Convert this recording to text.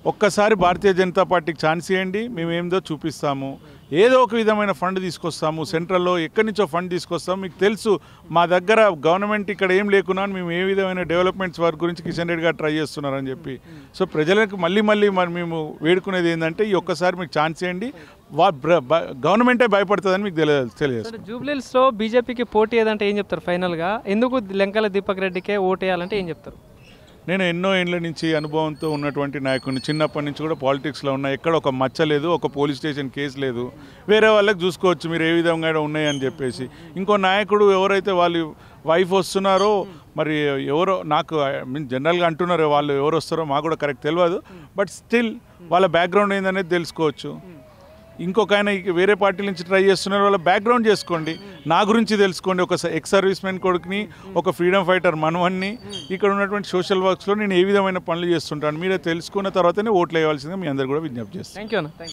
ఒక్కసారి భారతీయ జనతా పార్టీకి ఛాన్స్ ఇవ్వండి, మేము ఏందో చూపిస్తాము. ఏదో ఒక విధమైన ఫండ్ తీసుకొస్తాము, సెంట్రల్లో ఎక్కడి నుంచో ఫండ్ తీసుకొస్తాము. మీకు తెలుసు మా దగ్గర గవర్నమెంట్ ఇక్కడ ఏం లేకున్నా మేము ఏ విధమైన డెవలప్మెంట్స్ వర్క్ గురించి కిషన్ రెడ్డి గారు ట్రై చేస్తున్నారని చెప్పి. సో ప్రజలకు మళ్ళీ మరి మేము వేడుకునేది ఏంటంటే ఈ ఒక్కసారి మీకు ఛాన్స్ ఇవ్వండి, గవర్నమెంటే భయపడుతుందని మీకు తెలియదు. జూబ్లీహిల్స్లో బీజేపీకి పోటీ ఏదంటే ఏం చెప్తారు ఫైనల్గా? ఎందుకు లెంకల దీపక్ రెడ్డికే ఓటు వేయాలంటే ఏం చెప్తారు? నేను ఎన్నో ఏళ్ళ నుంచి అనుభవంతో ఉన్నటువంటి నాయకుడిని, చిన్నప్పటి నుంచి కూడా పాలిటిక్స్లో ఉన్నా. ఎక్కడ ఒక మచ్చ లేదు, ఒక పోలీస్ స్టేషన్ కేసు లేదు. వేరే వాళ్ళకి చూసుకోవచ్చు మీరు ఏ విధంగా ఉన్నాయని చెప్పేసి. ఇంకో నాయకుడు ఎవరైతే వాళ్ళు వైఫ్ వస్తున్నారో మరి ఎవరో నాకు జనరల్గా అంటున్నారు, వాళ్ళు ఎవరు వస్తారో మాకు కూడా కరెక్ట్ తెలియదు. బట్ స్టిల్ వాళ్ళ బ్యాక్గ్రౌండ్ ఏందనేది తెలుసుకోవచ్చు. ఇంకొక ఆయన వేరే పార్టీ నుంచి ట్రై చేస్తున్నారు, వాళ్ళ బ్యాక్గ్రౌండ్ చేసుకోండి, నా గురించి తెలుసుకోండి. ఒక ఎక్స్ సర్వీస్ మెన్ కొడుకుని, ఒక ఫ్రీడమ్ ఫైటర్ మనవన్ని, ఇక్కడ ఉన్నటువంటి సోషల్ వర్క్స్లో నేను ఏ విధమైన పనులు చేస్తుంటాను మీరే తెలుసుకున్న తర్వాతనే ఓట్లు వేయవలసిందిగా మీ అందరు కూడా విజ్ఞప్తి చేస్తాను. థ్యాంక్ యూ అన్న.